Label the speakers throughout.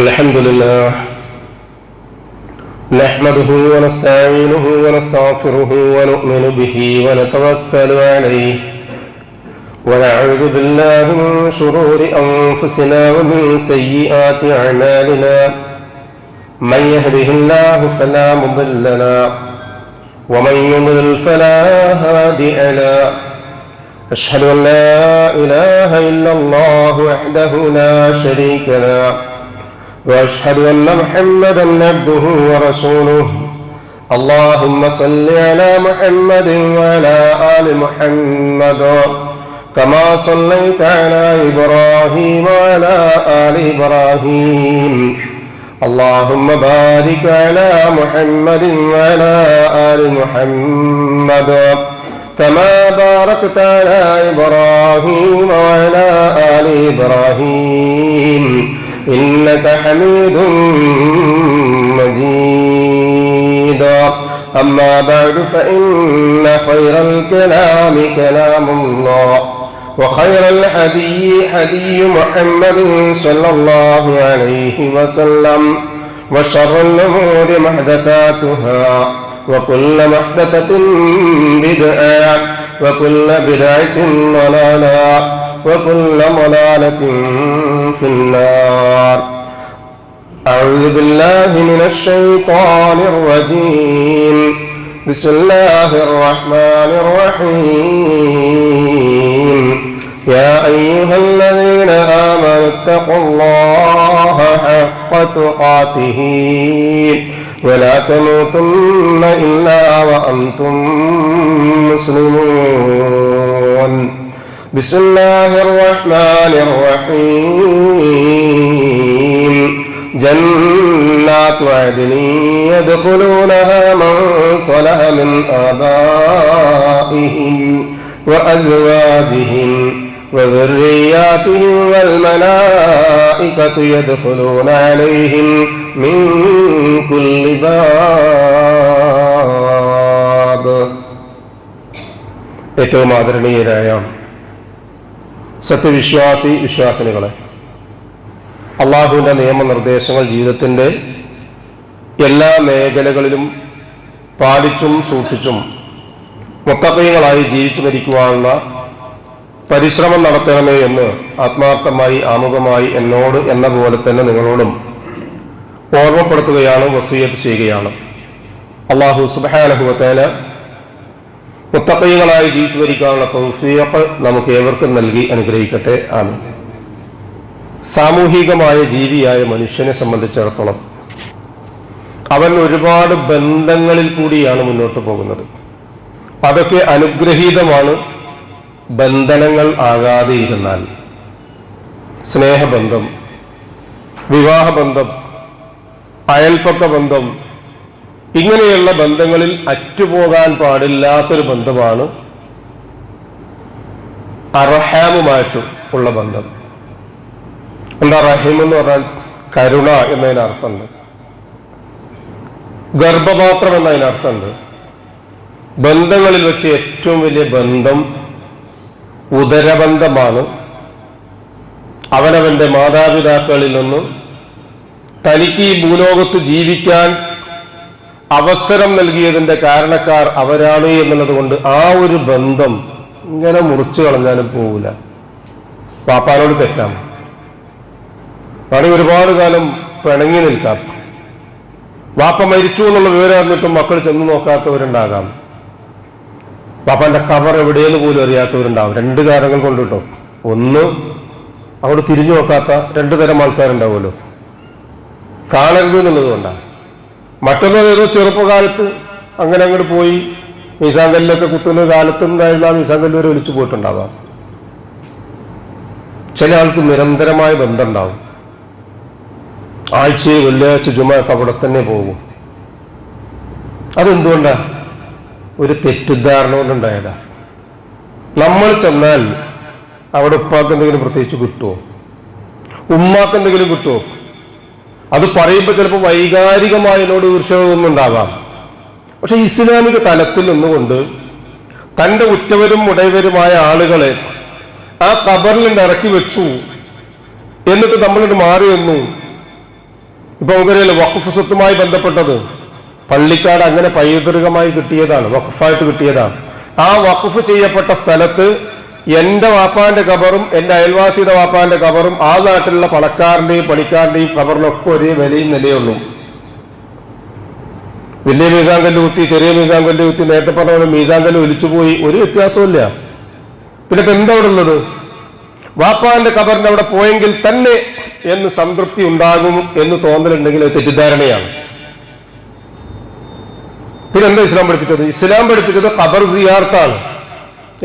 Speaker 1: الحمد لله نحمده ونستعينه ونستغفره ونؤمن به ونتوكل عليه ونعوذ بالله من شرور أنفسنا ومن سيئات أعمالنا من يهده الله فلا مضل له ومن يضلل فلا هادي له أشهد أن لا إله إلا الله وحده لا شريك له وأشهد أن محمدا عبده ورسوله اللهم صل على محمد وعلى آل محمد كما صليت على إبراهيم وعلى آل إبراهيم اللهم بارك على محمد وعلى آل محمد كما باركت على إبراهيم وعلى آل إبراهيم إنك حميد مجيد أما بعد فإن خير الكلام كلام الله وخير الهدي هدي محمد صلى الله عليه وسلم وشر الأمور محدثاتها وكل محدثة بدعة وكل بدعة ضلالة وكل ضلالة في النار. أعوذ بالله من الشيطان الرجيم. بسم الله الرحمن الرحيم. يا أيها الذين آمنوا اتقوا الله حق تقاته ولا تموتن إلا وأنتم مسلمون. بسم الله الرحمن الرحيم. جنات عدن يدخلونها من صلح من آبائهم وأزواجهم وذرياتهم والملائكة يدخلون عليهم من كل باب. ഏറ്റവും ആദരണീയരായ സത്യവിശ്വാസി വിശ്വാസിനികളെ, അള്ളാഹുവിൻ്റെ നിയമനിർദ്ദേശങ്ങൾ ജീവിതത്തിൻ്റെ എല്ലാ മേഖലകളിലും പാലിച്ചും സൂക്ഷിച്ചും മുത്തഖീങ്ങളായി ജീവിച്ചു മരിക്കുവാനുള്ള പരിശ്രമം നടത്തണമേ എന്ന് ആത്മാർത്ഥമായി ആമുഖമായി എന്നോട് എന്ന പോലെ തന്നെ നിങ്ങളോടും ഓർമ്മപ്പെടുത്തുകയാണ്, വസിയ്യത്ത് ചെയ്യുകയാണ്. അള്ളാഹു സുബ്ഹാനഹു വ തആല മുത്തഖീങ്ങളായി ജീവിച്ചു മരിക്കാനുള്ള തൗഫീഖ് നമുക്ക് ഏവർക്കും നൽകി അനുഗ്രഹിക്കട്ടെ. ആമീൻ. സാമൂഹികമായ ജീവിയായ മനുഷ്യനെ സംബന്ധിച്ചിടത്തോളം അവൻ ഒരുപാട് ബന്ധങ്ങളിൽ കൂടിയാണ് മുന്നോട്ട് പോകുന്നത്. അതൊക്കെ അനുഗ്രഹീതമാണ്, ബന്ധനങ്ങൾ ആകാതെ ഇരുന്നാൽ. സ്നേഹബന്ധം, വിവാഹബന്ധം, അയൽപ്പക്ക ബന്ധം, ഇങ്ങനെയുള്ള ബന്ധങ്ങളിൽ അറ്റുപോകാൻ പാടില്ലാത്തൊരു ബന്ധമാണ് അർഹാമുമായിട്ട് ഉള്ള ബന്ധം. എന്താ റഹീം എന്ന് പറഞ്ഞാൽ? കരുണ എന്നതിനർത്ഥമുണ്ട്, ഗർഭപാത്രം എന്നതിനർത്ഥമുണ്ട്. ബന്ധങ്ങളിൽ വെച്ച് ഏറ്റവും വലിയ ബന്ധം ഉദരബന്ധമാണ്. അവനവന്റെ മാതാപിതാക്കളിൽ നിന്ന് തനിക്ക് ഈ ഭൂലോകത്ത് ജീവിക്കാൻ അവസരം നൽകിയതിന്റെ കാരണക്കാർ അവരാണ് എന്നുള്ളത് കൊണ്ട് ആ ഒരു ബന്ധം ഇങ്ങനെ മുറിച്ചു കളഞ്ഞാലും പോകില്ല. പാപ്പാനോട് തെറ്റാം, വേണമെങ്കിൽ ഒരുപാട് കാലം പിണങ്ങി നിൽക്കാം. വാപ്പ മരിച്ചു എന്നുള്ള വിവരം അറിഞ്ഞിട്ടും മക്കൾ ചെന്ന് നോക്കാത്തവരുണ്ടാകാം. വാപ്പാന്റെ ഖബർ എവിടെയെന്ന് പോലും അറിയാത്തവരുണ്ടാവും. രണ്ട് കാരണങ്ങൾ കൊണ്ട് കേട്ടോ. ഒന്ന്, അവിടെ തിരിഞ്ഞു നോക്കാത്ത രണ്ടു തരം ആൾക്കാരുണ്ടാവുമല്ലോ, കാണരുത് എന്നുള്ളത് കൊണ്ടാണ്. മറ്റൊന്ന്, ഏതോ ചെറുപ്പകാലത്ത് അങ്ങനെ അങ്ങോട്ട് പോയി മീസാങ്കല്ലിലൊക്കെ കുത്തുന്ന കാലത്തുണ്ടായിരുന്ന ആ മീസാങ്കല്ല് വരെ വിളിച്ചു പോയിട്ടുണ്ടാവാം. ചില ആൾക്ക് നിരന്തരമായ ബന്ധം ഉണ്ടാവും. ആഴ്ചയിൽ വെള്ളിയാഴ്ച ജുമയൊക്കെ അവിടെ തന്നെ പോകും. അതെന്തുകൊണ്ടാ? ഒരു തെറ്റിദ്ധാരണ കൊണ്ടുണ്ടായതാ. നമ്മൾ ചെന്നാൽ അവിടെ ഉപ്പാക്ക് എന്തെങ്കിലും പ്രത്യേകിച്ച് കിട്ടുമോ, ഉമ്മാക്ക് എന്തെങ്കിലും കിട്ടുമോ? അത് പറയുമ്പോൾ ചിലപ്പോൾ വൈകാരികമായി എന്നോട് ഈർഷ്യൊന്നുണ്ടാവാം. പക്ഷെ ഇസ്ലാമിക തലത്തിൽ നിന്നുകൊണ്ട് തൻ്റെ ഉറ്റവരും ഉടയവരുമായ ആളുകളെ ആ ഖബറിൽ ഇറക്കി വെച്ചു. എന്നിട്ട് നമ്മളിട്ട് മാറി വന്നു. ഇപ്പൊ നമുക്കറിയാലോ വഖഫ് സ്വത്തുമായി ബന്ധപ്പെട്ടത് പള്ളിക്കാട് അങ്ങനെ പൈതൃകമായി കിട്ടിയതാണ്, വഖഫായിട്ട് കിട്ടിയതാണ്. ആ വഖഫ് ചെയ്യപ്പെട്ട സ്ഥലത്ത് എന്റെ വാപ്പാന്റെ ഖബറും എന്റെ അയൽവാസിയുടെ വാപ്പാന്റെ ഖബറും ആ നാട്ടിലുള്ള പണക്കാരന്റെയും പണിക്കാരന്റെയും ഖബറിനൊക്കെ ഒരേ വിലയും നിലയുള്ളൂ. വലിയ മീസാങ്കല്ല് കുത്തി ചെറിയ മീസാങ്കല്ല് കുത്തി നേരത്തെ പറഞ്ഞ പോലെ മീസാങ്കല്ല് ഒലിച്ചുപോയി, ഒരു വ്യത്യാസമില്ല. പിന്നെ ഇപ്പൊ എന്താ അവിടെ ഉള്ളത്? വാപ്പാന്റെ ഖബറിന്റെ അവിടെ പോയെങ്കിൽ തന്നെ എന്ന് സംതൃപ്തി ഉണ്ടാകും എന്ന് തോന്നലുണ്ടെങ്കിൽ അത് തെറ്റിദ്ധാരണയാണ്. പിന്നെ എന്താ ഇസ്ലാം പഠിപ്പിച്ചത്? ഇസ്ലാം പഠിപ്പിച്ചത് ഖബർ സിയാർത്താണ്.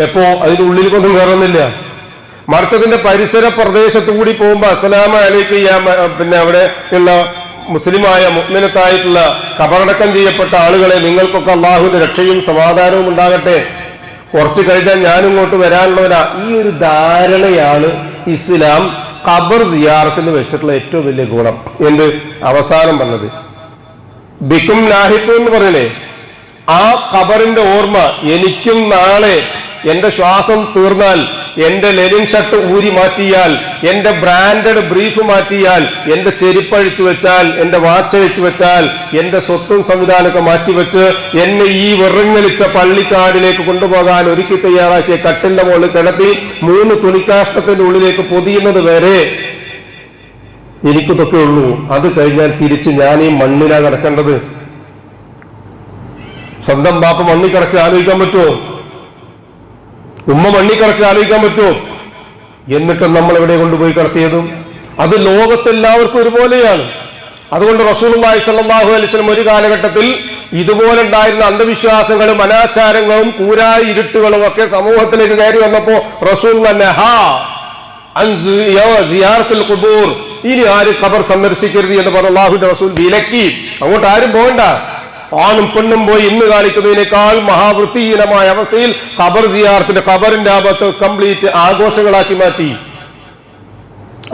Speaker 1: എപ്പോ? അതിന്റെ ഉള്ളിൽ കൊണ്ടും കയറുന്നില്ല, മറിച്ച് അതിന്റെ പരിസര പ്രദേശത്തു കൂടി പോകുമ്പോ അസ്സലാമു അലൈക്കും പിന്നെ അവിടെ ഉള്ള മുസ്ലിമായ മുഅ്മിനത്തായിട്ടുള്ള ഖബറടക്കം ചെയ്യപ്പെട്ട ആളുകളെ, നിങ്ങൾക്കൊക്കെ അള്ളാഹുവിന്റെ രക്ഷയും സമാധാനവും ഉണ്ടാകട്ടെ, കുറച്ച് കഴിഞ്ഞാൽ ഞാനും ഇങ്ങോട്ട് വരാനുള്ളവരാ. ഈ ഒരു ധാരണയാണ് ഇസ്ലാം ഖബർ സിയാറത്തിന് വെച്ചിട്ടുള്ള ഏറ്റവും വലിയ ഗുണം. എന്ത്? അവസാനം പറഞ്ഞത് ബിക്കും ലാഹിഖും എന്ന് പറയണേ, ആ ഖബറിന്റെ ഓർമ്മ എനിക്കും നാളെ എന്റെ ശ്വാസം തീർന്നാൽ, എന്റെ ലെനിൻ ഷർട്ട് ഊരി മാറ്റിയാൽ, എന്റെ ബ്രാൻഡഡ് ബ്രീഫ് മാറ്റിയാൽ, എന്റെ ചെരുപ്പഴിച്ചു വെച്ചാൽ, എന്റെ വാച്ചഴിച്ചു വെച്ചാൽ, എന്റെ സ്വത്തും സംവിധാനമൊക്കെ മാറ്റിവെച്ച് എന്നെ ഈ വിറങ്ങലിച്ച പള്ളിക്കാടിലേക്ക് കൊണ്ടുപോകാൻ ഒരുക്കി തയ്യാറാക്കിയ കട്ടിലിന്റെ മുകളിൽ കിടത്തി 3 തുണിക്കാഷ്ടത്തിന്റെ ഉള്ളിലേക്ക് പൊതിയുന്നത് വരെ എനിക്കിതൊക്കെ ഉള്ളൂ. അത് കഴിഞ്ഞാൽ തിരിച്ച് ഞാൻ ഈ മണ്ണിലാണ് കിടക്കേണ്ടത്. സ്വന്തം ബാപ്പ മണ്ണിൽ കിടക്കുക ആലോചിക്കാൻ പറ്റുമോ? ഉമ്മ മണ്ണിക്കിടക്ക് ആലോചിക്കാൻ പറ്റുമോ? എന്നിട്ടും നമ്മൾ എവിടെ കൊണ്ടുപോയി കിടത്തിയതും അത് ലോകത്തെല്ലാവർക്കും ഒരുപോലെയാണ്. അതുകൊണ്ട് റസൂലുള്ളാഹി സ്വല്ലല്ലാഹു അലൈഹി വസല്ലം ഒരു കാലഘട്ടത്തിൽ ഇതുപോലെ ഉണ്ടായിരുന്ന അന്ധവിശ്വാസങ്ങളും അനാചാരങ്ങളും കൂരായ ഇരുട്ടുകളും ഒക്കെ സമൂഹത്തിലേക്ക് കയറി വന്നപ്പോ റസൂൽ സിയാറത്തുൽ ഖുബൂർ, ഇനി ആരും ഖബർ സന്ദർശിക്കരുത് എന്ന് പറഞ്ഞ അല്ലാഹുവിന്റെ റസൂൽ വിലക്കി. അങ്ങോട്ട് ആരും പോകണ്ട. ആണും പെണ്ണും പോയി ഇന്ന് കാണിക്കുന്നതിനേക്കാൾ മഹാവൃത്തിഹീനമായ അവസ്ഥയിൽ ഖബർ സിയാറത്തിന്റെ ഖബറിന്റെ ആപത്ത് കംപ്ലീറ്റ് ആഘോഷങ്ങളാക്കി മാറ്റി.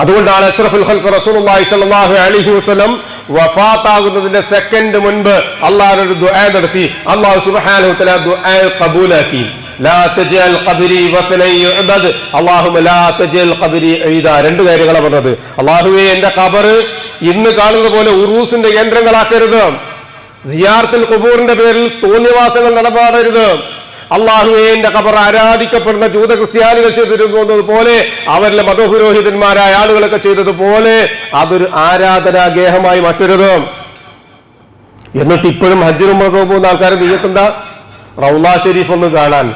Speaker 1: അതുകൊണ്ടാണ് അഷ്റഫുൽ ഖൽഖ് റസൂലുള്ളാഹി സ്വല്ലല്ലാഹു അലൈഹി വസല്ലം വഫാത്താകുന്നതിന്റെ സെക്കൻഡ് മുൻപ് അല്ലാഹുവിനോട് ദുആ നടത്തി. അല്ലാഹു സുബ്ഹാനഹു വ തആല ദുആ ഖബൂലാക്കി. ലാ തജഅൽ ഖബരി വസനൻ യുഅബദ്, അല്ലാഹുമ്മ ലാ തജഅൽ ഖബരി ഈദ. രണ്ട് കാര്യങ്ങളാണ് പറഞ്ഞത്. അല്ലാഹുവേ, എന്റെ ഖബർ ഇന്ന് കാണുന്ന പോലെ ഉറൂസിന്റെ കേന്ദ്രങ്ങളാക്കരുത്. സിയാറത്തുൽ ഖുബൂറിന്റെ പേരിൽ തോന്നിവാസങ്ങൾ നടപാടരുത്. അല്ലാഹുവേ, എന്റെ ഖബർ ആരാധിക്കപ്പെടുന്ന ജൂത ക്രിസ്ത്യാനികൾ ചെയ്തിരുന്നത് പോലെ, അവരിലെ മതപുരോഹിതന്മാരായ ആളുകളൊക്കെ ചെയ്തതുപോലെ അതൊരു ആരാധനാഗേഹമായി മാറ്റരുത്. എന്നിട്ട് ഇപ്പോഴും ഹജ്ജിനും ഉംറയ്ക്കും പോകുന്ന ആൾക്കാരെ നിയ്യത്തെന്താ? റൗള ഷരീഫ് ഒന്ന് കാണാൻ.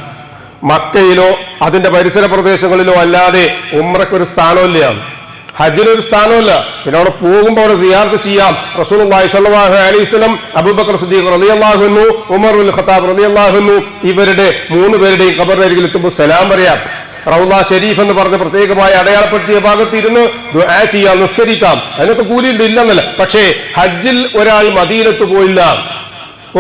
Speaker 1: മക്കയിലോ അതിന്റെ പരിസര പ്രദേശങ്ങളിലോ അല്ലാതെ ഉംറയ്ക്കൊരു സ്ഥാനമില്ല, ഹജ്ജിനൊരു സ്ഥാനമല്ല. പിന്നെ അവിടെ പോകുമ്പോൾ അവിടെ സിയാറത്ത് ചെയ്യാം. റസൂലുള്ളാഹി സ്വല്ലല്ലാഹു അലൈഹി വസല്ലം, അബൂബക്കർ സിദ്ദീഖ് റളിയല്ലാഹു അൻഹു, ഉമർ ഇബ്നുൽ ഖത്താബ് റളിയല്ലാഹു അൻഹു, ഇവരുടെ 3 പേരുടെയും ഖബറിനരികിൽ എത്തുമ്പോൾ സലാം പറയാം. റൗള ഷരീഫ് എന്ന് പറഞ്ഞ പ്രത്യേകമായി അടയാളപ്പെടുത്തിയ ഭാഗത്ത് ഇരുന്ന് ദുആ ചെയ്യാം, നിസ്കരിക്കാം. അതിനൊക്കെ കൂലിയുണ്ട്, ഇല്ലെന്നല്ല. പക്ഷേ ഹജ്ജിൽ ഒരാൾ മദീനത്ത് പോയില്ല,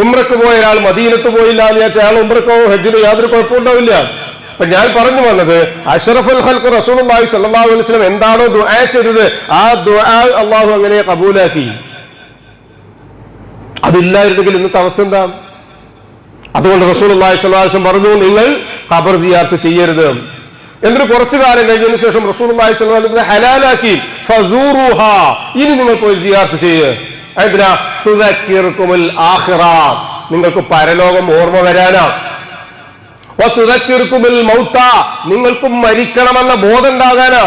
Speaker 1: ഉംറയ്ക്ക് പോയ ഒരാൾ മദീനത്ത് പോയില്ല എന്ന് വിചാരിച്ചാൽ അയാൾ ഉംറക്കോ ഹജ്ജിനോ യാതൊരു കുഴപ്പമുണ്ടാവില്ല. അപ്പൊ ഞാൻ പറഞ്ഞു വന്നത്, അഷ്റഫുൽ ഖൽഖ് റസൂലുള്ളാഹി സ്വല്ലല്ലാഹു അലൈഹി വസല്ലം എന്താണോ ദുആ ചെയ്തത്, ആ ദുആ അല്ലാഹു അങ്ങനെ ഖബൂലാക്കി. അതില്ലായിരുന്നെങ്കിൽ ഇന്നത്തെ അവസ്ഥ എന്താ? അതുകൊണ്ട് റസൂലുള്ളാഹി സ്വല്ലല്ലാഹു അലൈഹി വസല്ലം പറഞ്ഞു, നിങ്ങൾ ഖബർ സിയാറത്ത് ചെയ്യരുത്. എന്നിട്ട് കുറച്ചു കാലം കഴിഞ്ഞതിന് ശേഷം റസൂലുള്ളാഹി സ്വല്ലല്ലാഹു അലൈഹി വസല്ലം ഹലാലാക്കി. ഫസൂറുഹാ, ഇനി നിങ്ങൾ പോയി സിയാറത്ത് ചെയ്യുക. അതിനാ തുദക്കിറുകുൽ ആഖിറ, നിങ്ങൾക്ക് പരലോകം ഓർമ്മ വരാനാ. മൗത്ത, നിങ്ങൾക്കും മരിക്കണമെന്ന ബോധം ഉണ്ടാകാനാ.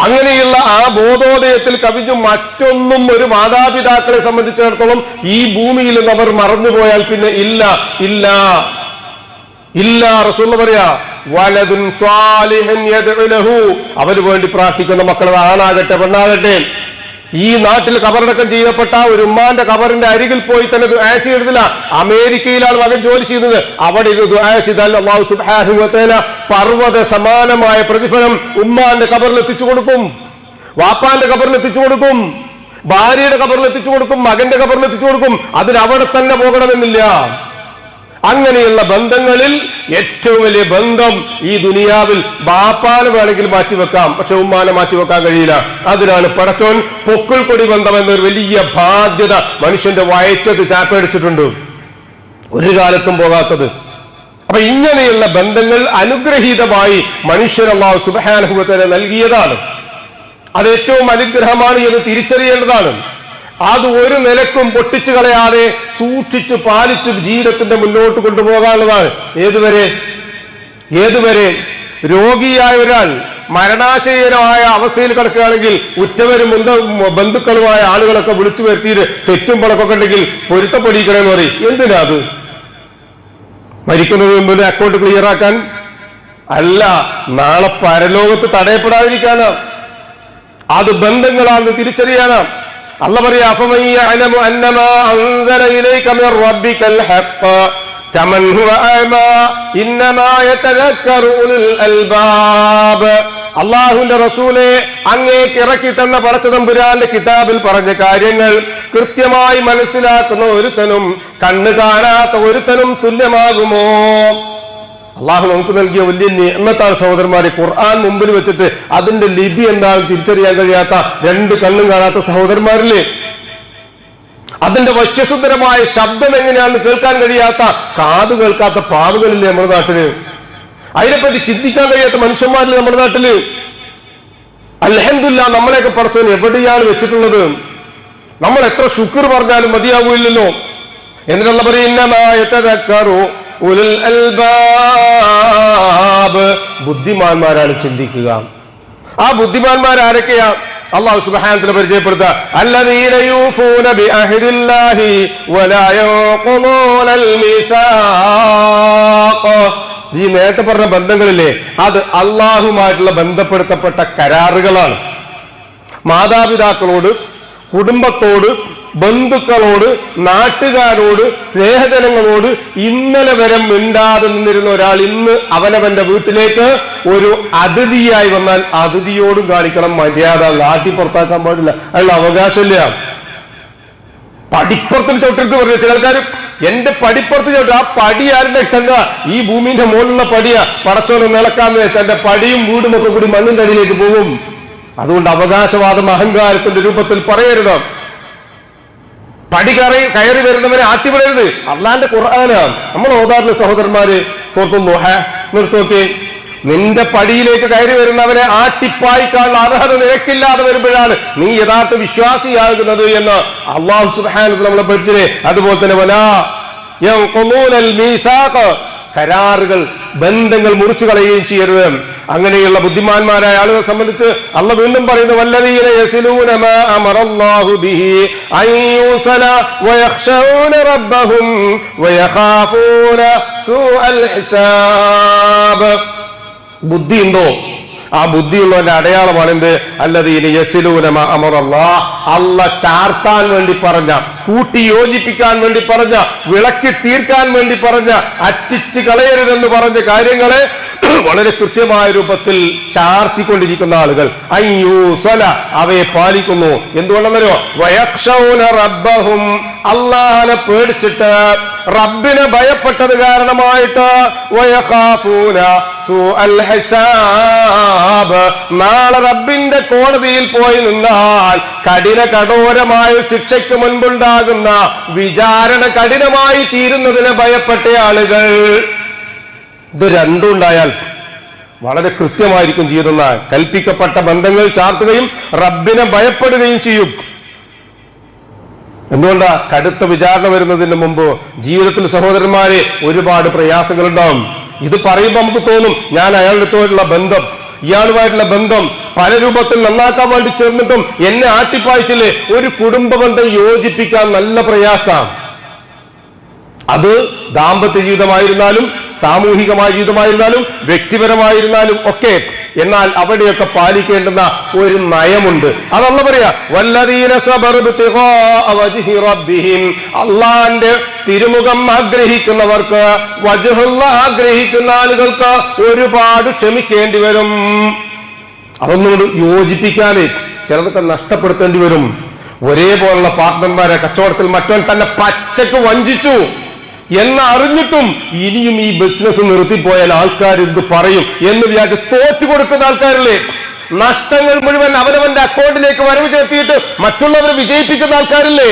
Speaker 1: അങ്ങനെയുള്ള ആ ബോധോദയത്തിൽ കവിഞ്ഞു മറ്റൊന്നും ഒരു മാതാപിതാക്കളെ സംബന്ധിച്ചിടത്തോളം ഈ ഭൂമിയിൽ നിന്ന് അവർ മറന്നുപോയാൽ പിന്നെ ഇല്ല ഇല്ല ഇല്ല. റസൂൽ പറയാ, വലദുൻ സ്വാലിഹൻ യദ്ഉ ലഹു, അവന് വേണ്ടി പ്രാർത്ഥിക്കുന്ന മക്കൾ ആണാകട്ടെ പെണ്ണാകട്ടെ. ഈ നാട്ടിൽ ഖബറടക്കം ചെയ്യപ്പെട്ട ഒരു ഉമ്മാന്റെ ഖബറിന്റെ അരികിൽ പോയി തന്നെ ദുആ ചെയ്തില്ല. അമേരിക്കയിലാണ് മകൻ ജോലി ചെയ്യുന്നത്. അവിടെ ഇത് ദുആ ചെയ്താൽ അല്ലാഹു സുബ്ഹാനഹു വ തആല പർവ്വത സമാനമായ പ്രതിഫലം ഉമ്മാന്റെ ഖബറിൽ എത്തിച്ചു കൊടുക്കും, വാപ്പാന്റെ ഖബറിൽ എത്തിച്ചു കൊടുക്കും, ഭാര്യയുടെ ഖബറിൽ എത്തിച്ചു കൊടുക്കും, മകന്റെ ഖബറിൽ എത്തിച്ചു കൊടുക്കും. അതിന് അവിടെ തന്നെ പോകണമെന്നില്ല. അങ്ങനെയുള്ള ബന്ധങ്ങളിൽ ഏറ്റവും വലിയ ബന്ധം ഈ ദുനിയാവിൽ ബാപ്പാനെ വേണമെങ്കിൽ മാറ്റിവെക്കാം, പക്ഷെ ഉമ്മാനെ മാറ്റിവെക്കാൻ കഴിയില്ല. അതിനാണ് പടച്ചോൻ പൊക്കിൾ കൊടി ബന്ധം എന്നൊരു വലിയ ബാധ്യത മനുഷ്യന്റെ വയറ്റത്ത് ചാപ്പടിച്ചിട്ടുണ്ട്, ഒരു കാലത്തും പോകാത്തത്. അപ്പൊ ഇങ്ങനെയുള്ള ബന്ധങ്ങൾ അനുഗ്രഹീതമായി മനുഷ്യൻ അല്ലാഹു സുബ്ഹാനഹു വ തആല നൽകിയതാണ്. അത് ഏറ്റവും അനുഗ്രഹമാണ് എന്ന് തിരിച്ചറിയേണ്ടതാണ്. അത് ഒരു നിലക്കും പൊട്ടിച്ചു കളയാതെ സൂക്ഷിച്ചു പാലിച്ചു ജീവിതത്തിന്റെ മുന്നോട്ട് കൊണ്ടുപോകാനുള്ളതാണ്. ഏതുവരെ രോഗിയായ ഒരാൾ മരണാശയമായ അവസ്ഥയിൽ കിടക്കുകയാണെങ്കിൽ ഉറ്റവരും ബന്ധുക്കളുമായ ആളുകളൊക്കെ വിളിച്ചു വരുത്തിയിട്ട് തെറ്റും പടക്കൊക്കെ ഉണ്ടെങ്കിൽ പൊരുത്തപ്പെടിക്കണമെന്ന് പറയും. എന്തിനാ അത്? മരിക്കുന്നതിന് മുമ്പ് അക്കൗണ്ട് ക്ലിയർ ആക്കാൻ അല്ല, നാളെ പരലോകത്ത് തടയപ്പെടാതിരിക്കാനാ. അത് ബന്ധങ്ങളാണെന്ന് തിരിച്ചറിയാനാ. അല്ലാഹു പറയാ, അഫമൻ യഅലമു അന്നമാ അൻസല ഇലൈക മിർ റബ്ബിക്കൽ ഹഖ് കമൻ ഹുവ അമാ ഇന്നമാ യതദക്കറു ഉലുൽ അൽബാബ്. അല്ലാഹുവിന്റെ റസൂലേ, അങ്ങേക്ക് ഇറക്കി തന്ന പടച്ചതമ്പുരാന്റെ കിതാബിൽ പറഞ്ഞ കാര്യങ്ങൾ കൃത്യമായി മനസ്സിലാക്കുന്ന ഒരുത്തനും കണ്ണ് കാണാത്ത ഒരുത്തനും തുല്യമാകുമോ? അള്ളാഹു നമുക്ക് നൽകിയ വലിയ നിഅമത്താണ് സഹോദരന്മാരെ. ഖുർആൻ മുമ്പിൽ വെച്ചിട്ട് അതിന്റെ ലിപി എന്താണെന്ന് തിരിച്ചറിയാൻ കഴിയാത്ത രണ്ട് കണ്ണും കാണാത്ത സഹോദരന്മാരില്ലേ? അതിന്റെ വശ്യസുന്ദരമായ ശബ്ദം എങ്ങനെയാണെന്ന് കേൾക്കാൻ കഴിയാത്ത, കാത് കേൾക്കാത്ത പാവുകളില്ലേ നമ്മുടെ നാട്ടില്? അതിനെപ്പറ്റി ചിന്തിക്കാൻ കഴിയാത്ത മനുഷ്യന്മാരില്ലേ നമ്മുടെ നാട്ടില്? അൽഹംദുലില്ലാഹ്, നമ്മളെയൊക്കെ പടച്ചവൻ എവിടെയാണ് വെച്ചിട്ടുള്ളത്? നമ്മൾ എത്ര ശുക്ർ പറഞ്ഞാലും മതിയാകൂല്ലല്ലോ. എന്നിട്ട് അല്ലാഹു പറയുന്നു, ഉലുൽ അൽബാബ്, ബുദ്ധിമാന്മാരാണ് ചിന്തിക്കുക. ആ ബുദ്ധിമാന്മാർ ആരൊക്കെയാ? അല്ലാഹു സുബ്ഹാനഹു വ തആല പരിചയപ്പെടുത്തുക, അല്ലദീന യൂഫൂന ബിഅഹ്ദില്ലാഹി വലാ യൻഖുദൂനൽ മീസാഖ്. ഈ നേരത്തെ പറഞ്ഞ ബന്ധങ്ങളില്ലേ, അത് അള്ളാഹുമായിട്ടുള്ള ബന്ധപ്പെടുത്തപ്പെട്ട കരാറുകളാണ്. മാതാപിതാക്കളോട്, കുടുംബത്തോട്, ബന്ധുക്കളോട്, നാട്ടുകാരോട്, സ്നേഹജനങ്ങളോട് ഇന്നലെ വരെ മിണ്ടാതെ നിന്നിരുന്ന ഒരാൾ ഇന്ന് അവനവന്റെ വീട്ടിലേക്ക് ഒരു അതിഥിയായി വന്നാൽ അതിഥിയോടും കാണിക്കണം മര്യാദ. നാട്ടി പുറത്താക്കാൻ പാടില്ല, അതിനുള്ള അവകാശമില്ല. പടിപ്പുറത്തിൽ ചവിട്ടെടുത്ത് പറഞ്ഞു ചില ആൾക്കാർ, എന്റെ പടിപ്പുറത്ത് ചവിട്ട്. ആ പടി ആരുടെ ഇഷ്ടം? ഈ ഭൂമിന്റെ മുകളിലുള്ള പടിയാ പടച്ചോനെ നിളക്കാന്ന് വെച്ചാൽ എന്റെ പടിയും വീടും ഒക്കെ കൂടി മണ്ണിന്റെ അടിയിലേക്ക് പോകും. അതുകൊണ്ട് അവകാശവാദം അഹങ്കാരത്തിന്റെ രൂപത്തിൽ പറയരുത്. പടി കയറി വരുന്നവരെ ആട്ടി പറയരുത്. അള്ളാന്റെ ഖുർആനാണ് നമ്മൾ ഓതാറിലെ സഹോദരന്മാര്. സൂറത്തുൽ ദുഹ നിർത്തോക്കെ, നിന്റെ പടിയിലേക്ക് കയറി വരുന്നവനെ ആട്ടിപ്പായിക്കാനുള്ള അർഹത നിനക്കില്ലാതെ വരുമ്പോഴാണ് നീ യഥാർത്ഥ വിശ്വാസിയാകുന്നത് എന്ന് അല്ലാഹു സുബ്ഹാനഹു വ തആല നമ്മളെ പഠിച്ചില്ലേ. അതുപോലെ തന്നെ വലാ യൻഖുദൂനൽ മീസാഖ്, കരാറുകൾ, ബന്ധങ്ങൾ മുറിച്ചു കളയുകയും ചെയ്യരുത്. അങ്ങനെയുള്ള ബുദ്ധിമാന്മാരായ ആളുകളെ സംബന്ധിച്ച് അല്ലാഹു വീണ്ടും പറയുന്നു, വല്ലദീന യസിലൂന മാ അമറല്ലാഹു ബിഹി അയ്യൂസല വയഖ്ശഊന റബ്ബഹും വയഖാഫൂന സൂഅൽ ഹിസാബ്. ബുദ്ധി ഉണ്ടോ? ആ ബുദ്ധിയുള്ളവന്റെ അടയാളമാണ് എന്ത്? അല്ലദീന യസിലൂന മാ അമറല്ലാഹ്, അല്ലാഹ് ചാർത്താൻ വേണ്ടി പറഞ്ഞ, കൂട്ടി യോജിപ്പിക്കാൻ വേണ്ടി പറഞ്ഞ, വിളക്കി തീർക്കാൻ വേണ്ടി പറഞ്ഞ, അറ്റിച്ച് കളയരുതെന്ന് പറഞ്ഞ കാര്യങ്ങളെ വളരെ കൃത്യമായ രൂപത്തിൽ ചാർത്തിക്കൊണ്ടിരിക്കുന്ന ആളുകൾ. അയ്യൂസല, അവയെ പാലിക്കുന്നു. എന്തുകൊണ്ടെന്നോ, വയഖ്ശൗന റബ്ബഹും, അല്ലാഹനെ പേടിച്ചിട്ട്, റബ്ബിനെ ഭയപ്പെട്ടത് കാരണമായിട്ട്, വയഖാഫൂന സൂഅൽ ഹിസാബ്, നാളെ റബ്ബിന്റെ കോടതിയിൽ പോയി നിന്നാൽ കഠോരമായ ശിക്ഷയ്ക്ക് മുൻപുണ്ടാകുന്ന വിചാരണ കഠിനമായി തീരുന്നതിനെ ഭയപ്പെട്ട ആളുകൾ. ഇത് രണ്ടും ഉണ്ടായാൽ വളരെ കൃത്യമായിരിക്കും ജീവിതം. കൽപ്പിക്കപ്പെട്ട ബന്ധങ്ങൾ ചാർത്തുകയും റബ്ബിനെ ഭയപ്പെടുകയും ചെയ്യും. എന്തുകൊണ്ടാ? കടുത്ത വിചാരണ വരുന്നതിന് മുമ്പ് ജീവിതത്തിൽ സഹോദരന്മാരെ ഒരുപാട് പ്രയാസങ്ങൾ ഉണ്ടാവും. ഇത് പറയുമ്പോൾ നമുക്ക് തോന്നും, ഞാൻ അയാളുടെ ബന്ധം, ഇയാളുമായിട്ടുള്ള ബന്ധം പല രൂപത്തിൽ നന്നാക്കാൻ വേണ്ടി ചേർന്നിട്ടും എന്നെ ആട്ടിപ്പായിച്ചില്ലേ. ഒരു കുടുംബ ബന്ധം യോജിപ്പിക്കാൻ നല്ല പ്രയാസമാണ്. അത് ദാമ്പത്യ ജീവിതമായിരുന്നാലും, സാമൂഹികമായ ജീവിതമായിരുന്നാലും, വ്യക്തിപരമായിരുന്നാലും ഒക്കെ. എന്നാൽ അവിടെയൊക്കെ പാലിക്കേണ്ടുന്ന ഒരു നയമുണ്ട്. അതല്ല പറയാ, വല്ലദീന സബറു ബിതിഗാഅ വജ്ഹി റബ്ബിഹിം, അല്ലാഹുവിന്റെ തിരുമുഖം ആഗ്രഹിക്കുന്നവർക്ക്, വജ്ഹുല്ലാഹ് ആഗ്രഹിക്കുന്ന ആളുകൾക്ക് ഒരുപാട് ക്ഷമിക്കേണ്ടി വരും. അതൊന്നും യോജിപ്പിക്കാനേ ചിലതൊക്കെ നഷ്ടപ്പെടുത്തേണ്ടി വരും. ഒരേപോലുള്ള പാർട്ട്ണർമാരെ കച്ചവടത്തിൽ മറ്റവൻ തന്നെ പച്ചക്ക് വഞ്ചിച്ചു എന്ന് അറിഞ്ഞിട്ടും ഇനിയും ഈ ബിസിനസ് നിർത്തിപ്പോയാൽ ആൾക്കാർ എന്ത് പറയും എന്ന് വിചാരിച്ച് തോറ്റു കൊടുക്കുന്ന ആൾക്കാരില്ലേ? നഷ്ടങ്ങൾ മുഴുവൻ അവനവന്റെ അക്കൗണ്ടിലേക്ക് വരവ് ചേർത്തിയിട്ട് മറ്റുള്ളവരെ വിജയിപ്പിക്കുന്ന ആൾക്കാരില്ലേ?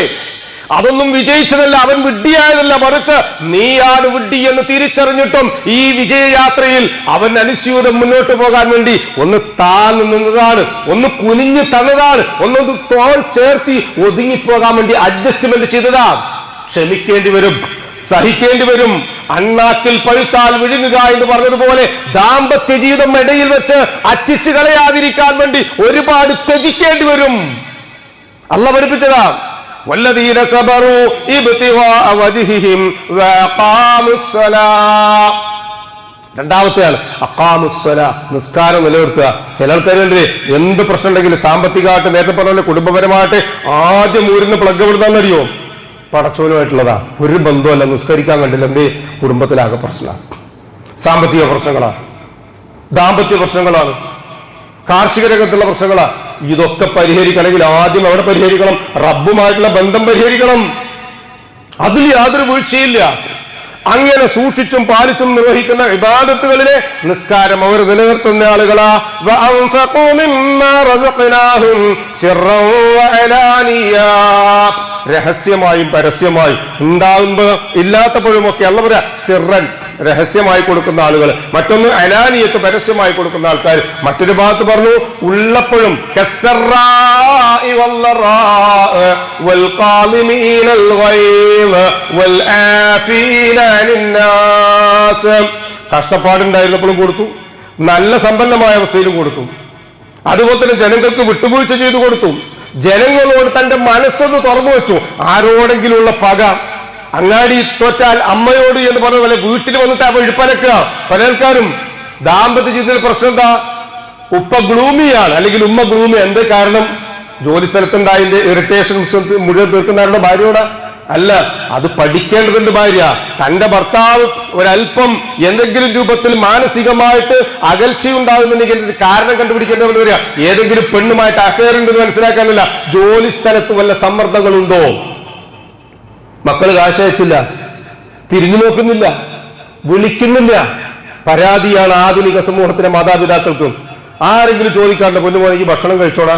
Speaker 1: അതൊന്നും വിജയിച്ചതല്ല, അവൻ വിഡ്ഢിയായതല്ല, മറിച്ച് നീയാണ് വിഡ്ഢി എന്ന് തിരിച്ചറിഞ്ഞിട്ടും ഈ വിജയയാത്രയിൽ അവൻ അനുസ്യൂതം മുന്നോട്ട് പോകാൻ വേണ്ടി ഒന്ന് താഴ്ന്നു നിന്നതാണ്, ഒന്ന് കുനിഞ്ഞു തന്നതാണ്, ഒന്നൊന്ന് തോൾ ചേർത്തി ഒതുങ്ങിപ്പോകാൻ വേണ്ടി അഡ്ജസ്റ്റ്മെന്റ് ചെയ്തതാണ്. ക്ഷമിക്കേണ്ടി വരും, സഹിക്കേണ്ടി വരും. അണ്ണാക്കിൽ പഴുത്താൽ വിഴുങ്ങുക എന്ന് പറഞ്ഞതുപോലെ ദാമ്പത്യ ജീവിതം ഇടയിൽ വെച്ച് അറ്റിച്ചു കളയാതിരിക്കാൻ വേണ്ടി ഒരുപാട് ത്യജിക്കേണ്ടി വരും. അല്ലാഹു പഠിപ്പിച്ചതാ, വല്ലദീന സബറു ഇബ്തിഗാഅ വജ്ഹിഹിം വഅഖാമുസ്സലാ. രണ്ടാമത്തെയാണ് അഖാമുസ്സലാ, നിസ്കാരം നിലനിർത്തുക. ചില ആൾക്കാരുണ്ട്, എന്ത് പ്രശ്നം ഉണ്ടെങ്കിലും സാമ്പത്തികമായിട്ട്, നേരത്തെ പറഞ്ഞ കുടുംബപരമായിട്ട് ആദ്യം ഊരിന്ന് പ്ലഗ് എവിടുന്നാന്നറിയോ? പടച്ചോനുമായിട്ടുള്ളതാ. ഒരു ബന്ധമല്ല, നിസ്കരിക്കാൻ കണ്ടില്ല, എന്തേ? കുടുംബത്തിലാകെ പ്രശ്നമാണ്, സാമ്പത്തിക പ്രശ്നങ്ങളാണ്, ദാമ്പത്യ പ്രശ്നങ്ങളാണ്, കാർഷിക രംഗത്തുള്ള പ്രശ്നങ്ങളാണ്. ഇതൊക്കെ പരിഹരിക്കണമെങ്കിൽ ആദ്യം അവിടെ പരിഹരിക്കണം, റബ്ബുമായിട്ടുള്ള ബന്ധം പരിഹരിക്കണം. അതിൽ യാതൊരു വീഴ്ചയില്ല. അങ്ങനെ സൂക്ഷിച്ചും പാലിച്ചും നിർവഹിക്കുന്ന ഇബാദത്തുകളിലെ നിസ്കാരം അവർ നിലനിർത്തുന്ന ആളുകളാ. രഹസ്യമായും പരസ്യമായും, ഉണ്ടാകുമ്പോ ഇല്ലാത്തപ്പോഴും ഒക്കെ അല്ല പറയാ സിർറൻ, രഹസ്യമായി കൊടുക്കുന്ന ആളുകൾ. മറ്റൊന്ന് അലാനിയത്ത്, പരസ്യമായി കൊടുക്കുന്ന ആൾക്കാർ. മറ്റൊരു ഭാഗത്ത് പറഞ്ഞു ഉള്ളപ്പോഴും കഷ്ടപ്പാടുണ്ടായിരുന്നപ്പോഴും കൊടുത്തു, നല്ല സമ്പന്നമായ അവസ്ഥയിലും കൊടുത്തു. അതുപോലെ തന്നെ ജനങ്ങൾക്ക് വിട്ടുവീഴ്ച ചെയ്തു കൊടുത്തു. ജനങ്ങളോട് തന്റെ മനസ്സൊന്ന് തുറന്നു വെച്ചു. ആരോടെങ്കിലുള്ള പക, അങ്ങാടി തോറ്റാൽ അമ്മയോട് എന്ന് പറഞ്ഞ പോലെ വീട്ടിൽ വന്നിട്ട് ആ എഴുപ്പനക്കുക. പല ആൾക്കാരും ദാമ്പത്യ ജീവിതത്തിൽ പ്രശ്നം എന്താ? ഉപ്പ ഗ്ലൂമിയാണ്, അല്ലെങ്കിൽ ഉമ്മ ഗ്ലൂമി. എന്ത് കാരണം? ജോലി സ്ഥലത്തുണ്ടായതിന്റെ ഇറിറ്റേഷൻ മുഴുവൻ തീർക്കുന്നവരുടെ ഭാര്യയോട് അല്ല, അത് പഠിക്കേണ്ടതുണ്ട് ഭാര്യ. തന്റെ ഭർത്താവ് ഒരല്പം എന്തെങ്കിലും രൂപത്തിൽ മാനസികമായിട്ട് അകൽച്ചയുണ്ടാകുന്നുണ്ടെങ്കിൽ കാരണം കണ്ടുപിടിക്കേണ്ടവർ വരിക. ഏതെങ്കിലും പെണ്ണുമായിട്ട് അഫെയർ ഉണ്ടെന്ന് മനസ്സിലാക്കാനില്ല. ജോലി സ്ഥലത്ത് വല്ല സമ്മർദ്ദങ്ങളുണ്ടോ? മക്കള് കാശയച്ചില്ല, തിരിഞ്ഞു നോക്കുന്നില്ല, വിളിക്കുന്നില്ല. പരാതിയാണ് ആധുനിക സമൂഹത്തിലെ മാതാപിതാക്കൾക്കും. ആരെങ്കിലും ചോദിക്കാറുണ്ട്, പൊന്നുപോലെ ഈ ഭക്ഷണം കഴിച്ചോടാ,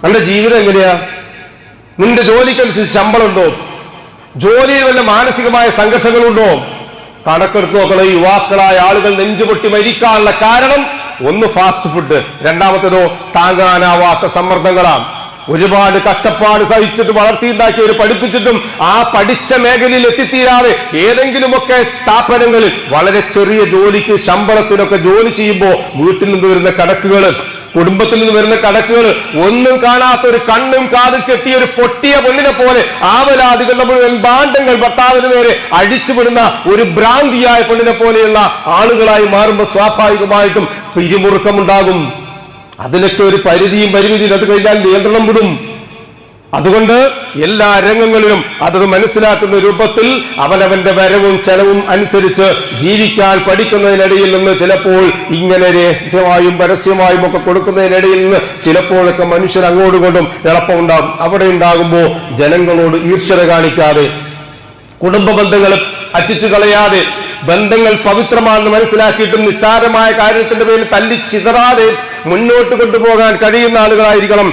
Speaker 1: എന്റെ ജീവിതം എങ്ങനെയാ, നിന്റെ ജോലിക്കനുസരിച്ച് ശമ്പളമുണ്ടോ, ജോലിയിൽ വല്ല മാനസികമായ സംഘർഷങ്ങളുണ്ടോ? കണക്കെടുത്ത് നോക്കണം. യുവാക്കളായ ആളുകൾ നെഞ്ചുപൊട്ടി മരിക്കാനുള്ള കാരണം ഒന്ന് ഫാസ്റ്റ് ഫുഡ്, രണ്ടാമത്തേതോ താങ്ങാനാവാത്ത സമ്മർദ്ദങ്ങളാണ്. ഒരുപാട് കഷ്ടപ്പാട് സഹിച്ചിട്ട് വളർത്തിയുണ്ടാക്കിയവർ പഠിപ്പിച്ചിട്ടും ആ പഠിച്ച മേഖലയിൽ എത്തിത്തീരാതെ ഏതെങ്കിലുമൊക്കെ സ്ഥാപനങ്ങളിൽ വളരെ ചെറിയ ജോലിക്ക് ശമ്പളത്തിനൊക്കെ ജോലി ചെയ്യുമ്പോൾ വീട്ടിൽ നിന്ന് വരുന്ന കണക്കുകൾ, കുടുംബത്തിൽ നിന്ന് വരുന്ന കണക്കുകൾ, ഒന്നും കാണാത്ത ഒരു കണ്ണും കാതും കെട്ടിയ ഒരു പൊട്ടിയ പെണ്ണിനെ പോലെ ആവലാദികളുടെ മുഴുവൻ ഭാണ്ഡങ്ങൾ ഭർത്താവിന് നേരെ അഴിച്ചുവിടുന്ന ഒരു ഭ്രാന്തിയായ പെണ്ണിനെ പോലെയുള്ള ആളുകളായി മാറുമ്പോൾ സ്വാഭാവികമായിട്ടും പിരിമുറുക്കമുണ്ടാകും. അതിനൊക്കെ ഒരു പരിധിയും പരിമിതിയും, അത് കഴിഞ്ഞാൽ നിയന്ത്രണം വിടും. അതുകൊണ്ട് എല്ലാ രംഗങ്ങളിലും അതത് മനസ്സിലാക്കുന്ന രൂപത്തിൽ അവനവന്റെ വരവും ചെലവും അനുസരിച്ച് ജീവിക്കാൻ പഠിക്കുന്നതിനിടയിൽ നിന്ന് ചിലപ്പോൾ ഇങ്ങനെ രഹസ്യമായും പരസ്യമായും ഒക്കെ കൊടുക്കുന്നതിനിടയിൽ നിന്ന് ചിലപ്പോഴൊക്കെ മനുഷ്യർ അങ്ങോട്ടുകൊണ്ടും എളുപ്പമുണ്ടാകും. അവിടെ ഉണ്ടാകുമ്പോൾ ജനങ്ങളോട് ഈർഷ്യത കാണിക്കാതെ, കുടുംബ ബന്ധങ്ങൾ അറ്റിച്ചു കളയാതെ, ബന്ധങ്ങൾ പവിത്രമാണെന്ന് മനസ്സിലാക്കിയിട്ടും നിസ്സാരമായ കാര്യത്തിന്റെ പേരിൽ തല്ലി ചിതറാതെ മുന്നോട്ട് കൊണ്ടുപോകാൻ കഴിയുന്ന ആളുകളായിരിക്കണം.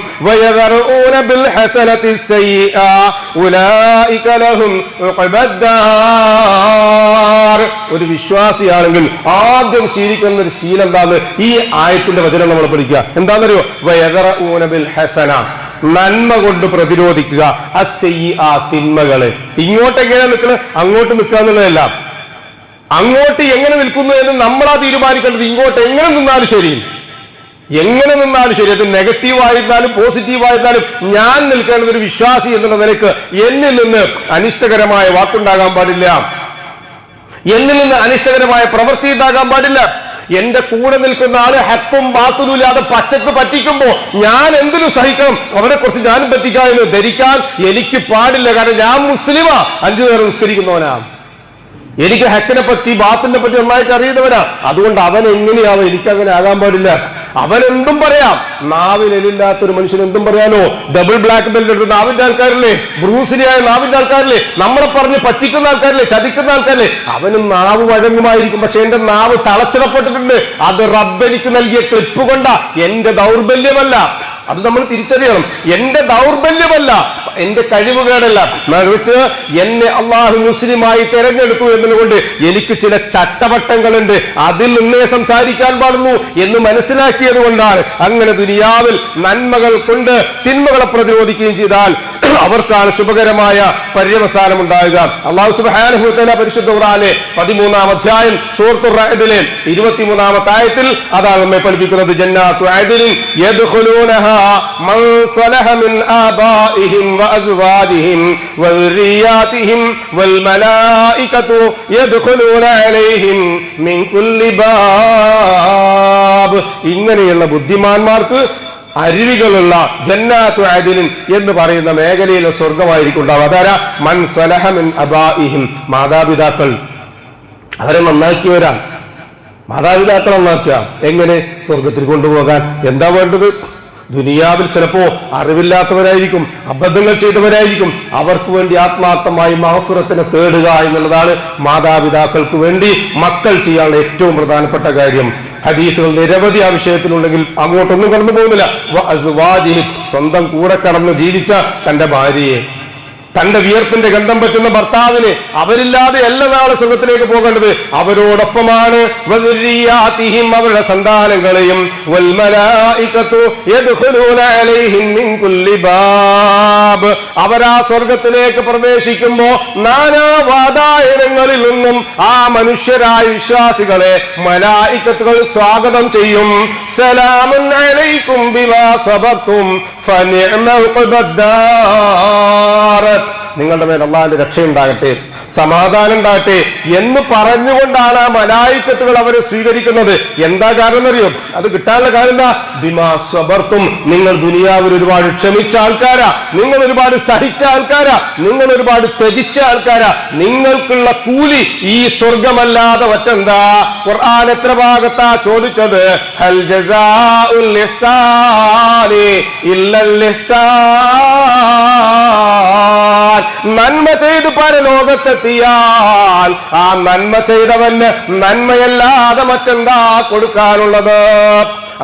Speaker 1: ഒരു വിശ്വാസിയാണെങ്കിൽ ആദ്യം ശീലിക്കുന്ന ഒരു ശീലം എന്താന്ന് ഈ ആയത്തിന്റെ വചനം നമ്മൾ പഠിക്കുക. എന്താണെന്നറിയോ? വയദറഊന ബിൽ ഹസന, നന്മ കൊണ്ട് പ്രതിരോധിക്കുക. തിന്മകള്. ഇങ്ങോട്ടെങ്ങനെ നിൽക്കണം, അങ്ങോട്ട് നിൽക്കുക എന്നുള്ളതല്ല. അങ്ങോട്ട് എങ്ങനെ നിൽക്കുന്നു എന്ന് നമ്മളാ തീരുമാനിക്കേണ്ടത്. ഇങ്ങോട്ട് എങ്ങനെ നിന്നാലും ശരി, എങ്ങനെ നിന്നാലും ശരി, അത് നെഗറ്റീവായിരുന്നാലും പോസിറ്റീവായിരുന്നാലും ഞാൻ നിൽക്കേണ്ടത് ഒരു വിശ്വാസി എന്നുള്ള നിലയ്ക്ക് എന്നിൽ നിന്ന് അനിഷ്ടകരമായ വാക്കുണ്ടാകാൻ പാടില്ല, എന്നിൽ നിന്ന് അനിഷ്ടകരമായ പ്രവൃത്തി ഉണ്ടാകാൻ പാടില്ല. എന്റെ കൂടെ നിൽക്കുന്ന ആള് ഹെപ്പും ബാത്തുലും ഇല്ലാതെ പച്ചക്ക് പറ്റിക്കുമ്പോ ഞാൻ എന്തിനു സഹിക്കണം, അവരെ കുറിച്ച് ഞാനും പറ്റിക്കാം എന്ന് ധരിക്കാൻ എനിക്ക് പാടില്ല. കാരണം ഞാൻ മുസ്ലിമാ, 5 നേരം നിസ്കരിക്കുന്നവനാ, എനിക്ക് ഹക്കിനെ പറ്റി ബാത്തിനെ പറ്റി നന്നായിട്ട് അറിയുന്നവനാ. അതുകൊണ്ട് അവൻ എങ്ങനെയാവും, എനിക്കങ്ങനെ ആകാൻ പാടില്ല. അവൻ എന്തും പറയാം. നാവിനെല്ലാത്തൊരു മനുഷ്യൻ എന്തും പറയാനോ? ഡബിൾ ബ്ലാക്ക് ബെൽറ്റ് എടുത്ത് നാവിന്റെ ആൾക്കാരില്ലേ, ബ്രൂസിലിയായ നാവിന്റെ ആൾക്കാരില്ലേ, നമ്മളെ പറഞ്ഞ് പറ്റിക്കുന്ന ആൾക്കാരില്ലേ, ചതിക്കുന്ന ആൾക്കാരില്ലേ, അവനും നാവ് വഴങ്ങുമായിരിക്കും. പക്ഷെ എന്റെ നാവ് തളച്ചിടപ്പെട്ടിട്ടുണ്ട്. അത് റബ്ബ് എനിക്ക് നൽകിയ ക്ലിപ്പ് കൊണ്ടാ, എന്റെ ദൗർബല്യമല്ല. അത് നമ്മൾ തിരിച്ചറിയണം. എന്റെ ദൗർബല്യമല്ല, എന്റെ കഴിവുകേടല്ല, മറിച്ച് എന്നെ അള്ളാഹു മുസ്ലിമായി തെരഞ്ഞെടുത്തു എന്നതുകൊണ്ട് എനിക്ക് ചില ചട്ടവട്ടങ്ങളുണ്ട്, അതിൽ നിന്നേ സംസാരിക്കാൻ പാടുള്ളൂ എന്ന് മനസ്സിലാക്കിയത് കൊണ്ടാണ്. അങ്ങനെ ദുനിയാവിൽ നന്മകൾ കൊണ്ട് തിന്മകളെ പ്രതിരോധിക്കുകയും ചെയ്താൽ അവർക്കാണ് ശുഭകരമായ പര്യവസാനം ഉണ്ടാകുക. അല്ലാഹു സുബ്ഹാനഹു വ തആല പരിശുദ്ധ ഖുർആനിലെ 13-ാം അധ്യായം സൂറത്തുർ റഅദിലെ 23-ാമത്തെ ആയത്തിൽ അതാണ് നമ്മെ പഠിപ്പിക്കുന്നത്. ജന്നാത്തു അദ്നിൻ യദ്ഖുലൂനഹാ മൻ സലഹ മിൻ ആബാഇഹിം വഅസ്വാജിഹിം വദുരിയാതിഹിം വൽ മലായികതു യദ്ഖുലൂന അലൈഹിം മിൻ കുല്ലി ബാബ്. ഇങ്ങനെയുള്ള ബുദ്ധിമാന്മാർക്ക് അരുവികളുള്ള ജന്നാത്തു അദ്നിൻ എന്ന് പറയുന്ന മേഖലയിലെ സ്വർഗമായിരിക്കും ഉണ്ടാവുക. അതാരാ? മൻ സലഹ മിൻ അബാഇഹിം, മാതാപിതാക്കൾ അവരെ നന്നാക്കിയവരാ. മാതാപിതാക്കളെ നന്നാക്കുക. എങ്ങനെ? സ്വർഗത്തിൽ കൊണ്ടുപോകാൻ എന്താ വേണ്ടത്? ദുനിയാവിൽ ചിലപ്പോ അറിവില്ലാത്തവരായിരിക്കും, അബദ്ധങ്ങൾ ചെയ്തവരായിരിക്കും. അവർക്ക് വേണ്ടി ആത്മാർത്ഥമായി മഗ്ഫിറത്തിനെ തേടുക എന്നുള്ളതാണ് മാതാപിതാക്കൾക്ക് വേണ്ടി മക്കൾ ചെയ്യാനുള്ള ഏറ്റവും പ്രധാനപ്പെട്ട കാര്യം. ഹദീസുകൾ നിരവധി ആ വിഷയത്തിലുണ്ടെങ്കിൽ അങ്ങോട്ടൊന്നും കടന്നു പോകുന്നില്ല. സ്വന്തം കൂടെ കടന്ന് ജീവിച്ച തന്റെ ഭാര്യയെ, തന്റെ വിയർപ്പിന്റെ ഗന്ധം പറ്റുന്ന ഭർത്താവിനെ, അവരില്ലാതെ എല്ലാ നാളെ സ്വർഗത്തിലേക്ക് പോകേണ്ടത് അവരോടൊപ്പമാണ്. അവരുടെ സന്താനങ്ങളെയും അവരാ സ്വർഗത്തിലേക്ക് പ്രവേശിക്കുമ്പോ നാനാവാതായനങ്ങളിൽ നിന്നും ആ മനുഷ്യരായ വിശ്വാസികളെ മലായികത്തുകൾ സ്വാഗതം ചെയ്യും. സലാമുൻ അലൈക്കും ബിമാ സബർതും ഫനിഅമ ഉഖബദ്ദാർ. നിങ്ങളുടെ മേൽ അല്ലാഹുവിന്റെ രക്ഷയുണ്ടാകട്ടെ, സമാധാനം ഉണ്ടാകട്ടെ എന്ന് പറഞ്ഞുകൊണ്ടാണ് ആ മലായികത്തുകൾ അവരെ സ്വീകരിക്കുന്നത്. എന്താ കാരണം എന്നറിയോ? അത് കിട്ടാനുള്ള കാര്യം എന്താ? ബിമാ സബർതും, നിങ്ങൾ ദുനിയാവിൽ ഒരുപാട് ക്ഷമിച്ച ആൾക്കാരാ, നിങ്ങൾ ഒരുപാട് സഹിച്ച ആൾക്കാരാ, നിങ്ങൾ ഒരുപാട് ത്യജിച്ച ആൾക്കാരാ. നിങ്ങൾക്കുള്ള കൂലി ഈ സ്വർഗമല്ലാതെ മറ്റെന്താ? ഖുർആൻ എത്ര ഭാഗത്താ ചോദിച്ചത്? ഹൽ ജസാഉൽ ഇഹ്സാനി ഇല്ലൽ ഇഹ്സാൻ. നന്മ ചെയ്ത് പരലോകത്തെത്തിയാൽ ആ നന്മ ചെയ്തവന് നന്മയല്ലാതെ മറ്റെന്താ കൊടുക്കാനുള്ളത്?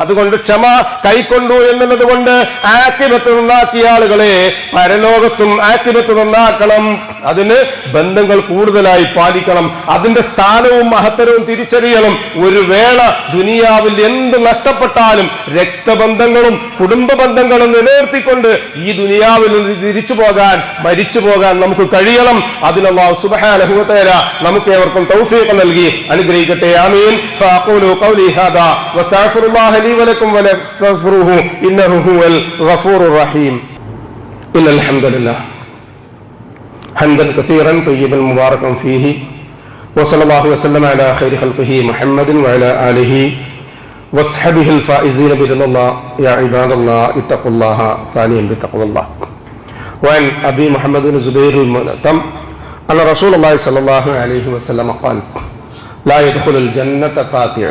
Speaker 1: അതുകൊണ്ട് ക്ഷമ കൈക്കൊണ്ടു എന്നുള്ളത് കൊണ്ട് ആക്കിബത്ത് നന്നാക്കിയ ആളുകളെ പരലോകത്തും ആക്കിബത്ത് നന്നാക്കണം. അതിന് ബന്ധങ്ങൾ കൂടുതലായി പാലിക്കണം. അതിന്റെ സ്ഥാനവും മഹത്തരവും തിരിച്ചറിയണം. ഒരു വേള ദുനിയാവിൽ എന്ത് നഷ്ടപ്പെട്ടാലും രക്തബന്ധങ്ങളും കുടുംബ ബന്ധങ്ങളും നിലനിർത്തിക്കൊണ്ട് ഈ ദുനിയാവിൽ നിന്ന് തിരിച്ചു പോകാൻ, മരിച്ചു പോകാൻ നമുക്ക് കഴിയണം. അതിന് അല്ലാഹു സുബ്ഹാനഹു വ തആല നമുക്ക് ഏവർക്കും തൗഫീഖ് നൽകി അനുഗ്രഹിക്കട്ടെ. ആമീൻ. ഫഅഖൂലു ഖൗലി ഹാദാ വസ്തഗ്ഫിറുല്ലാഹ ലി വലക്കും വലസ്തഗ്ഫിറുഹു ഇന്നഹു ഹുവൽ ഗഫൂറുർ റഹീം. ഇന്നൽ ഹംദലില്ലാഹ് حمدا كثيرا طيبا مباركا فيه وصلى الله وسلم على خير خلقه محمد وعلى آله وصحبه الفائزين برضا الله. يا عباد الله اتقوا الله ثانيا بتقوى الله. وعن أبي محمد بن زبير المؤتم أن رسول الله صلى الله عليه وسلم قال لا يدخل الجنة قاطع.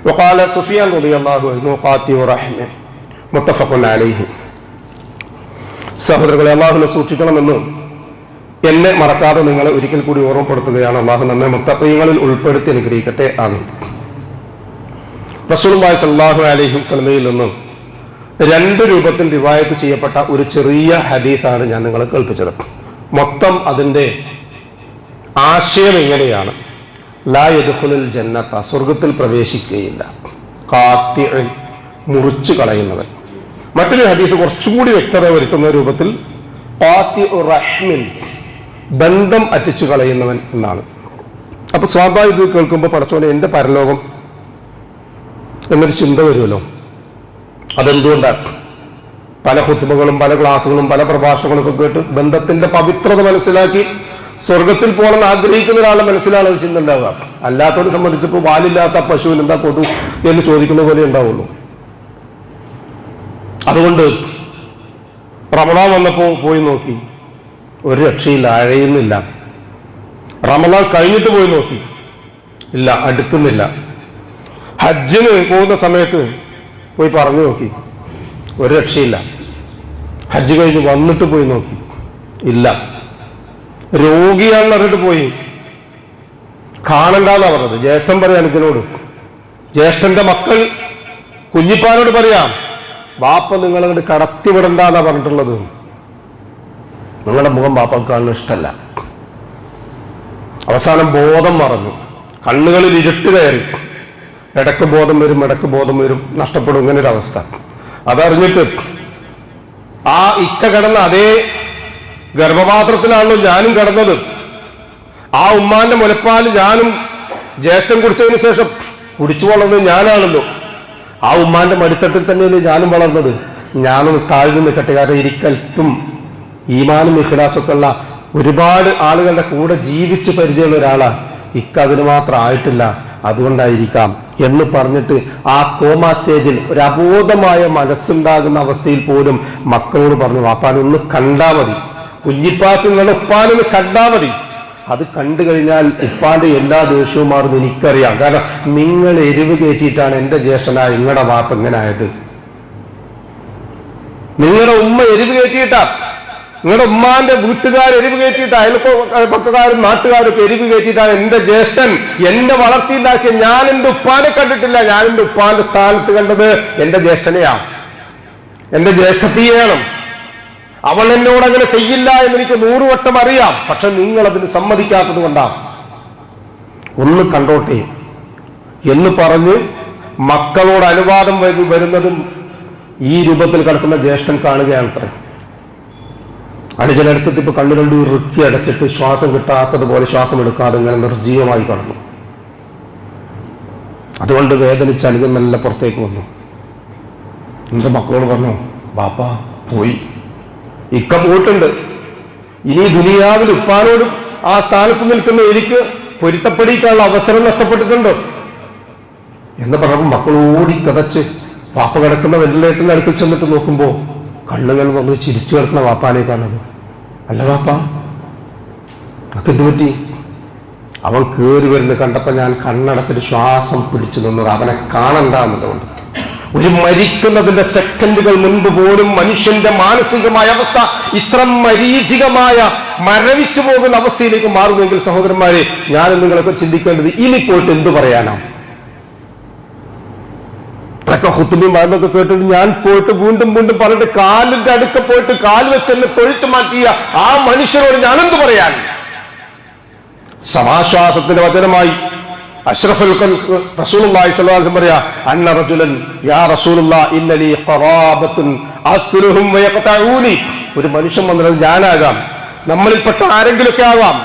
Speaker 1: وقال سفيان رضي الله عنه قاطع رحمه. متفق عليه. സഹോദരങ്ങളെ, അല്ലാഹുവിനെ സൂക്ഷിക്കണമെന്ന് എന്നെ മറക്കാതെ നിങ്ങളെ ഒരിക്കൽ കൂടി ഓർമ്മപ്പെടുത്തുകയാണ്. അല്ലാഹു നമ്മെ മുത്തഖീങ്ങളിൽ ഉൾപ്പെടുത്തി അനുഗ്രഹിക്കട്ടെ. ആമീൻ. റസൂലുള്ളാഹി സ്വല്ലല്ലാഹു അലൈഹി വസല്ലമയിൽ നിന്ന് രണ്ട് രൂപത്തിൽ റിവായത്ത് ചെയ്യപ്പെട്ട ഒരു ചെറിയ ഹദീസാണ് ഞാൻ നിങ്ങളെ കേൾപ്പിച്ചത്. മൊത്തം അതിന്റെ ആശയം എങ്ങനെയാണ്? ലാ യദ്ഖുലുൽ ജന്നത, സ്വർഗത്തിൽ പ്രവേശിക്കുകയില്ല. ഖാത്തിഉൻ, മുറിച്ചു കളയുന്നവൻ. മറ്റൊരു ഹദീസ് കുറച്ചും കൂടി വ്യക്തത വരുത്തുന്ന രൂപത്തിൽ ഖാത്തിഉ റഹ്മിൻ, ബന്ധം അറ്റിച്ചു കളയുന്നവൻ എന്നാണ്. അപ്പൊ സ്വാഭാവിക കേൾക്കുമ്പോൾ പടച്ചോനെ എന്റെ പരലോകം എന്നൊരു ചിന്ത വരുമല്ലോ. അതെന്തുകൊണ്ടാണ്? പല ഖുത്ബകളും പല ക്ലാസ്സുകളും പല പ്രഭാഷണങ്ങളൊക്കെ കേട്ട് ബന്ധത്തിന്റെ പവിത്രത മനസ്സിലാക്കി സ്വർഗത്തിൽ പോകണമെന്ന് ആഗ്രഹിക്കുന്ന ഒരാളുടെ മനസ്സിലാണ് അത് ചിന്ത ഉണ്ടാവുക. അല്ലാത്തവരെ സംബന്ധിച്ചപ്പോൾ വാലില്ലാത്ത പശുവിന് എന്താ കൊതു എന്ന് ചോദിക്കുന്ന പോലെ ഉണ്ടാവുള്ളൂ. അതുകൊണ്ട് റമദാൻ വന്നപ്പോൾ പോയി നോക്കി, ഒരു രക്ഷയില്ല, അഴയുന്നില്ല. റമദാൻ കഴിഞ്ഞിട്ട് പോയി നോക്കി, ഇല്ല, അടുക്കുന്നില്ല. ഹജ്ജിന് പോകുന്ന സമയത്ത് പോയി പറഞ്ഞു നോക്കി, ഒരു രക്ഷയില്ല. ഹജ്ജ് കഴിഞ്ഞ് വന്നിട്ട് പോയി നോക്കി, ഇല്ല. രോഗിയാണെന്ന് പറഞ്ഞിട്ട് പോയി, കാണണ്ടെന്നാ പറഞ്ഞത്. ജ്യേഷ്ഠൻ പറയാം അനുജനോട്, ജ്യേഷ്ഠന്റെ മക്കൾ കുഞ്ഞിപ്പാനോട് പറയാം, ബാപ്പ നിങ്ങളങ്ങോട്ട് കടത്തിവിടണ്ടെന്നാ പറഞ്ഞിട്ടുള്ളത്. നിങ്ങളുടെ മുഖം ബാപ്പാക്ക് കാണുന്ന ഇഷ്ടമല്ല. അവസാനം ബോധം മറന്നു, കണ്ണുകളിൽ ഇരുട്ട് കയറി, ഇടക്ക് ബോധം വരും, ഇടക്ക് ബോധം വരും, നഷ്ടപ്പെടും. ഇങ്ങനെ ഒരു അവസ്ഥ. അതറിഞ്ഞിട്ട് ആ ഇക്ക കിടന്ന അതേ ഗർഭപാത്രത്തിലാണല്ലോ ഞാനും കിടന്നത്. ആ ഉമ്മാന്റെ മുലപ്പാൽ ഞാനും ജ്യേഷ്ഠൻ കുടിച്ചതിന് ശേഷം കുടിച്ചു വളർന്നത് ഞാനാണല്ലോ. ആ ഉമ്മാന്റെ മടിത്തട്ടിൽ തന്നെയല്ലേ ഞാനും വളർന്നത്. ഞാനൊന്ന് താഴ്ന്നു നിൽക്കട്ടെ. കാരണം എനിക്കൽപ്പം ഈമാനും ഇഖ്ലാസൊക്കെ ഉള്ള ഒരുപാട് ആളുകളുടെ കൂടെ ജീവിച്ച് പരിചയമുള്ള ഒരാളാണ്. അതിന് മാത്രം ആയിട്ടില്ല, അതുകൊണ്ടായിരിക്കാം എന്ന് പറഞ്ഞിട്ട് ആ കോമ സ്റ്റേജിൽ ഒരു അബോധമായ മനസ്സുണ്ടാകുന്ന അവസ്ഥയിൽ പോലും മക്കളോട് പറഞ്ഞു, വാപ്പാനൊന്ന് കണ്ടാ മതി, കുഞ്ഞിപ്പാക്ക് നിങ്ങളുടെ ഉപ്പാനൊന്ന് കണ്ടാ മതി. അത് കണ്ടു കഴിഞ്ഞാൽ ഉപ്പാന്റെ എല്ലാ ദേഷ്യവും മാറും എനിക്കറിയാം. കാരണം നിങ്ങൾ എരിവ് കയറ്റിയിട്ടാണ് എൻ്റെ ജ്യേഷ്ഠനായ നിങ്ങളുടെ വാപ്പ ഇങ്ങനെ ആയത്. നിങ്ങളുടെ ഉമ്മ എരിവ് കയറ്റിയിട്ടാ, നിങ്ങളുടെ ഉമ്മാന്റെ വീട്ടുകാർ എരിവ് കയറ്റിയിട്ട്, അയൽപക്കക്കാരും നാട്ടുകാരൊക്കെ എരിവ് കയറ്റിയിട്ടാണ് എൻ്റെ ജ്യേഷ്ഠൻ എന്നെ വളർത്തിയുണ്ടാക്കിയ. ഞാൻ എൻ്റെ ഉപ്പാനെ കണ്ടിട്ടില്ല, ഞാൻ എൻ്റെ ഉപ്പാന്റെ സ്ഥാനത്ത് കണ്ടത് എൻ്റെ ജ്യേഷ്ഠനെയാണ്, എൻ്റെ ജ്യേഷ്ഠത്തിയാണ്. അവൾ എന്നോട് അങ്ങനെ ചെയ്യില്ല എന്ന് എനിക്ക് 100 വട്ടം അറിയാം. പക്ഷെ നിങ്ങൾ അതിന് സമ്മതിക്കാത്തത് കൊണ്ടാണ്. ഒന്ന് കണ്ടോട്ടെ എന്ന് പറഞ്ഞ് മക്കളോട് അനുവാദം വരുന്നതും ഈ രൂപത്തിൽ കിടക്കുന്ന ജ്യേഷ്ഠൻ കാണുകയാണത്രേ. അനുജനടുത്ത് ഇപ്പൊ കണ്ണു രണ്ട് ഇറുക്കി അടച്ചിട്ട് ശ്വാസം കിട്ടാത്തതുപോലെ ശ്വാസം എടുക്കാതെ ഇങ്ങനെ നിർജീവമായി കടന്നു. അതുകൊണ്ട് വേദനിച്ച് അനുജൻ നല്ല പുറത്തേക്ക് വന്നു. എന്റെ മക്കളോട് പറഞ്ഞു, ബാപ്പ പോയി, ഇക്ക പോയിട്ടുണ്ട്. ഇനി ദുനിയാവിൽ ഉപ്പാനോടും ആ സ്ഥാനത്ത് നിൽക്കുന്ന എനിക്ക് പൊരുത്തപ്പെടിക്കാനുള്ള അവസരം നഷ്ടപ്പെട്ടിട്ടുണ്ട് എന്ന് പറഞ്ഞപ്പോൾ മക്കൾ ഓടി കതച്ച് വാപ്പ കിടക്കുന്ന വെന്റിലേറ്ററിന്റെ അടുക്കൽ ചെന്നിട്ട് നോക്കുമ്പോ കണ്ണുകൾ വന്ന് ചിരിച്ചു കിടക്കുന്ന വാപ്പാനെ കാണുന്നത്. അല്ല വാപ്പ, അതെന്ത് പറ്റി? അവൻ കയറി വരുന്നത് കണ്ടപ്പോ ഞാൻ കണ്ണടച്ചിട്ട് ശ്വാസം പിടിച്ചു നിന്നത് അവനെ കാണണ്ട എന്നതുകൊണ്ട്. ഒരു മരിക്കുന്നതിന്റെ സെക്കൻഡുകൾ മുൻപ് പോലും മനുഷ്യന്റെ മാനസികമായ അവസ്ഥ ഇത്ര മരീചികമായ മരവിച്ചു പോകുന്ന അവസ്ഥയിലേക്ക് മാറുമെങ്കിൽ സഹോദരന്മാരെ, ഞാനും നിങ്ങളൊക്കെ ചിന്തിക്കേണ്ടത് ഇനി പോയിട്ട് എന്തു പറയാനാണ്? ഹുത്തുബയും മരുന്നൊക്കെ കേട്ടിട്ട് ഞാൻ പോയിട്ട് വീണ്ടും വീണ്ടും പറഞ്ഞിട്ട് കാലിന്റെ അടുക്ക പോയിട്ട് കാൽ വെച്ചെന്നെ തൊഴിച്ചു മാറ്റിയ ആ മനുഷ്യരോട് ഞാനെന്ത് പറയാൻ? സമാശ്വാസത്തിന്റെ വചനമായി അഷ്റഫുൽ ഖൽഖ് റസൂലുള്ളാഹി സ്വല്ലല്ലാഹു അലൈഹി വസല്ലം പറയാ, അന്ന റജുലൻ യാ റസൂലുള്ളാഹി ഇന്നലി ഖറാബത്തുൻ അസ്ലുഹും വയഖതഊനി. ഒരു മനുഷ്യൻ വന്നത് ഞാനാകാം, നമ്മളിൽപ്പെട്ട ആരെങ്കിലുമൊക്കെ ആവാം.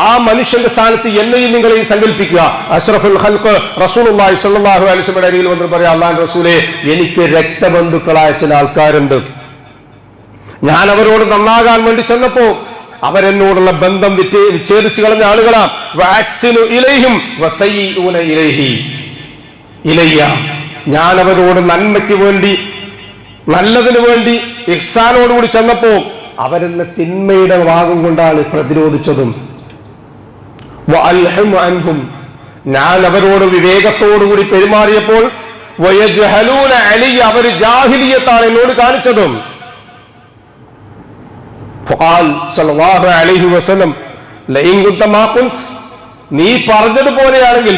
Speaker 1: ആ മനുഷ്യന്റെ സ്ഥാനത്ത് എന്നെയും നിങ്ങളെയും സങ്കല്പിക്കുക. അഷ്റഫുൽ ഖൽഖ് റസൂലുള്ളാഹി സ്വല്ലല്ലാഹു അലൈഹി വസല്ലം അരികിൽ വന്ന് പറയാ, അല്ലാഹുവിന്റെ റസൂലേ, എനിക്ക് രക്തബന്ധുക്കളായ ചില ആൾക്കാരുണ്ട്. ഞാൻ അവരോട് നന്നാകാൻ വേണ്ടി ചെന്നപ്പോ അവരെന്നോടുള്ള ബന്ധം വിച്ഛേദിച്ചു കളഞ്ഞ ആളുകളാണ്. ഞാൻ അവരോട് നന്മയ്ക്ക് വേണ്ടി, നല്ലതിനു വേണ്ടി ഇഹ്സാനോടുകൂടി ചെന്നപ്പോ അവരെന്നെ തിന്മയുടെ ഭാഗം കൊണ്ടാണ് പ്രതിരോധിച്ചതും. ഞാൻ അവരോട് വിവേകത്തോടുകൂടി പെരുമാറിയപ്പോൾ അവർ ജാഹിലിയത്താണ് എന്നോട് കാണിച്ചതും. നീ പറഞ്ഞതുപോലെയാണെങ്കിൽ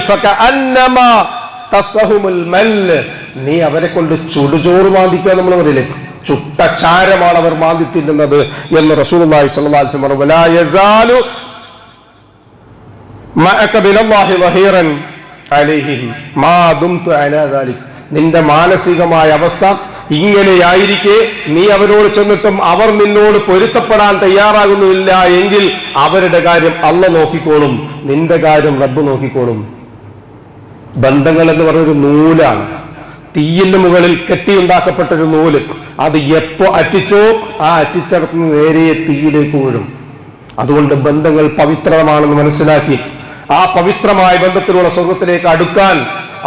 Speaker 1: നീ അവരെ കൊണ്ട് ചുടുചോറ് മാന്തിക്കുക. നമ്മൾ പറയില്ലേ, ചുട്ടച്ചാരമാണ് അവർ മാന്തി തിന്നുന്നത് എന്ന് റസൂലുള്ളാഹി സ്വല്ലല്ലാഹു അലൈഹി വസല്ലം പറഞ്ഞു. നിന്റെ മാനസികമായ അവസ്ഥ ഇങ്ങനെയായിരിക്കെ നീ അവരോട് ചെന്നിട്ടും അവർ നിന്നോട് പൊരുത്തപ്പെടാൻ തയ്യാറാകുന്നില്ല എങ്കിൽ അവരുടെ കാര്യം അല്ലാഹു നോക്കിക്കോളും, നിന്റെ കാര്യം റബ്ബ് നോക്കിക്കോളും. ബന്ധങ്ങൾ എന്ന് പറഞ്ഞൊരു നൂലാണ്, തീയിന് മുകളിൽ കെട്ടിയുണ്ടാക്കപ്പെട്ടൊരു നൂല്. അത് എപ്പോ അറ്റിച്ചോ ആ അറ്റിച്ചടത്ത് നേരെ തീയിലേക്ക് വീഴും. അതുകൊണ്ട് ബന്ധങ്ങൾ പവിത്രമാണെന്ന് മനസ്സിലാക്കി ആ പവിത്രമായ ബന്ധത്തിലൂടെ സ്വർഗത്തിലേക്ക് അടുക്കാൻ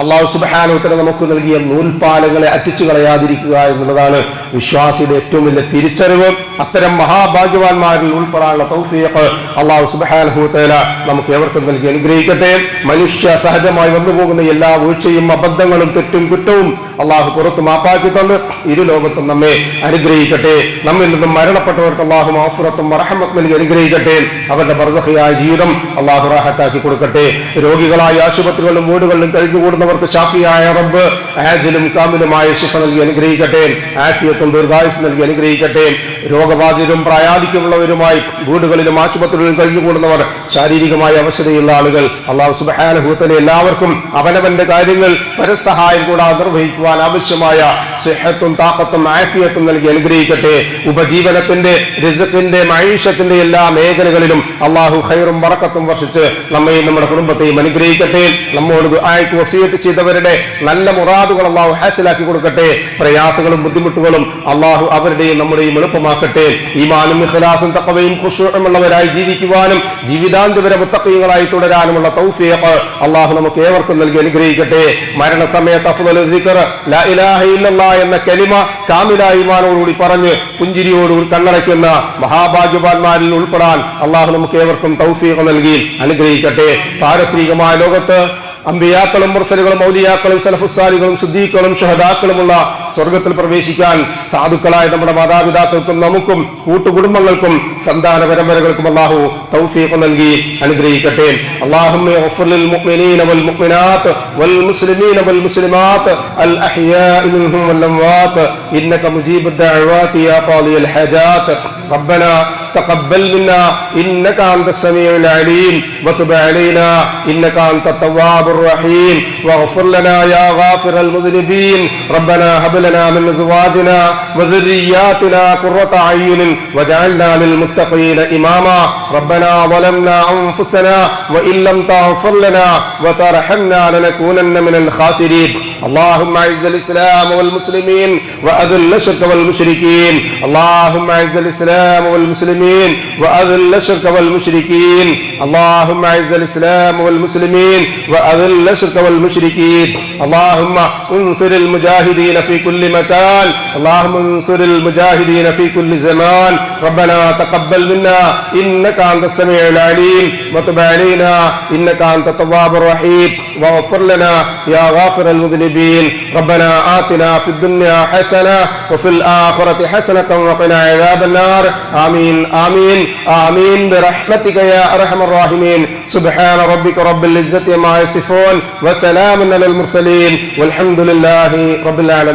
Speaker 1: അല്ലാഹു സുബ്ഹാനഹു വ തആല നമുക്ക് നൽകിയ നൂൽപാലങ്ങളെ അറ്റിച്ചു കളയാതിരിക്കുക എന്നുള്ളതാണ് വിശ്വാസിയുടെ ഏറ്റവും വലിയ തിരിച്ചറിവ്. അത്തരം മഹാഭാഗ്യവാന്മാരിൽ ഉൾപ്പെടാനുള്ള തൗഫീഖ് അല്ലാഹു സുബ്ഹാനഹു വ തആല നമുക്ക് ഏവർക്കും നൽകി അനുഗ്രഹിക്കട്ടെ. മനുഷ്യ സഹജമായി വന്നുപോകുന്ന എല്ലാ വീഴ്ചയും അബദ്ധങ്ങളും തെറ്റും കുറ്റവും അള്ളാഹു പുറത്ത് മാപ്പാക്കി തന്ന് ഇരു ലോകത്തും നമ്മെ അനുഗ്രഹിക്കട്ടെ. നമ്മിൽ നിന്നും മരണപ്പെട്ടവർക്ക് അള്ളാഹു മഗ്ഫിറത്തും റഹ്മത്തും നൽകി അനുഗ്രഹിക്കട്ടെ. അവരുടെ ബർസഖിയായ ജീവിതം അള്ളാഹു റാഹത്താക്കി കൊടുക്കട്ടെ. രോഗികളായ ആശുപത്രികളിലും വീടുകളിലും കഴിഞ്ഞുകൂടുന്നവർക്ക് ഷാഫിയായ റബ്ബ് ആജിലും കാമിലുമായ ശിഫ നൽകി അനുഗ്രഹിക്കട്ടെ. ആഫിയത്തും ദീർഘായുസ് നൽകി അനുഗ്രഹിക്കട്ടെ. രോഗബാധിതരും പ്രായാധിക്യമുള്ളവരുമായി വീടുകളിലും ആശുപത്രികളിലും കഴിഞ്ഞുകൂടുന്നവർ, ശാരീരികമായ അവശതയുള്ള ആളുകൾ, അല്ലാഹു സുബ്ഹാനഹു വ തആല എല്ലാവർക്കും അവനവന്റെ കാര്യങ്ങൾ പരസഹായം കൂടാതെ നിർവഹിക്കുവാൻ ആവശ്യമായ സിഹത്തും താഖത്തും ആഫിയത്തും നൽകി അനുഗ്രഹിക്കട്ടെ. ഉപജീവനത്തിന്റെ, റിസ്ഖിന്റെ, മഈശത്തിന്റെ എല്ലാ മേഖലകളിലും അല്ലാഹു ഖൈറും ബറക്കത്തും വർഷിച്ച് നമ്മയും നമ്മുടെ കുടുംബത്തെയും അനുഗ്രഹിക്കട്ടെ. നമ്മോട് ദുആയ്ക്ക് വസിയത്ത് ചെയ്തവരുടെ നല്ല മുറാദുകൾ അല്ലാഹു ഹാസിലാക്കി കൊടുക്കട്ടെ. പ്രയാസങ്ങളും ബുദ്ധിമുട്ടുകളും അല്ലാഹു അവരുടെയും നമ്മുടെയും എളുപ്പമാക്കട്ടെ. ഈമാനും ഇഖ്ലാസും തഖ്വയും ഖുശൂഉം ഉള്ളവരായി ജീവിക്കുവാനും ജീവിതാന്ത്യവരെ മുത്തഖീങ്ങളായി തുടരാനുമുള്ള തൗഫീഖ് അല്ലാഹു നമുക്ക് ഏവർക്കും നൽകി അനുഗ്രഹിക്കട്ടെ. മരണസമയത്ത് അഫ്ളലുൽ ദിക്ർ ലാ ഇലാഹ ഇല്ലല്ലാഹ് എന്ന കലിമ കാമിലായ ഈമാനോടുകൂടി പറഞ്ഞ് പുഞ്ചിരിയോടുകൂടി കണ്ണടയ്ക്കുന്ന മഹാഭാഗ്യവാന്മാരിൽ ഉൾപ്പെടാൻ അല്ലാഹു നമുക്ക് ഏവർക്കും തൗഫീഖ് നൽകി അനുഗ്രഹിക്കട്ടെ. പാരത്രികമായ ലോകത്ത് അമ്പിയാക്കളും മുർസലുകളും ഔലിയാക്കളും സലഫുസ്സാലികളും സിദ്ദീഖുകളും ശുഹദാക്കളുമുള്ള സ്വർഗത്തിൽ പ്രവേശിക്കാൻ സാധുക്കളായ നമ്മുടെ മാതാപിതാക്കൾക്കും നമുക്കും കൂട്ടുകുടുംബങ്ങൾക്കും സന്താന പരമ്പരകൾക്കും അല്ലാഹു തൗഫീഖ് നൽകി അനുഗ്രഹിക്കട്ടെ. അല്ലാഹുമ്മ ഗ്ഫിർ ലിൽ മുഅ്മിനീന വൽ മുഅ്മിനാത്ത് വൽ മുസ്ലിമീന വൽ മുസ്ലിമാത്ത് അൽ അഹ്യാഇ മിൻഹും വൽ അംവാത്ത് ഇന്നക മുജീബുദ് ദഅവാതി യാ ഖാദിയൽ ഹജാത്ത്. ربنا تقبل منا إنك أنت السميع العليم وتب علينا إنك أنت التواب الرحيم واغفر لنا يا غافر المذنبين. ربنا هب لنا من أزواجنا وذرياتنا قرة أعين واجعلنا للمتقين إماما. ربنا ظلمنا أنفسنا وإن لم تغفر لنا وترحمنا لنكونن من الخاسرين. اللهم أعز الإسلام والمسلمين وأذل الشرك والمشركين. اللهم أعز الإسلام والمسلمين وأذل الشرك والمشركين. اللهم أعز الإسلام والمسلمين وأذل الشرك والمشركين. اللهم انصر المجاهدين في كل مكان. اللهم انصر المجاهدين في كل زمان. ربنا تقبل منا إنك أنت السميع العليم وتب علينا إنك أنت التواب الرحيم واغفر لنا يا غافر المذنبين. ربنا آتنا في الدنيا حسنة وفي الآخرة حسنة وقنا عذاب النار. آمين آمين آمين برحمتك يا أرحم الراحمين. سبحان ربك رب العزة عما يصفون وسلام على المرسلين والحمد لله رب العالمين.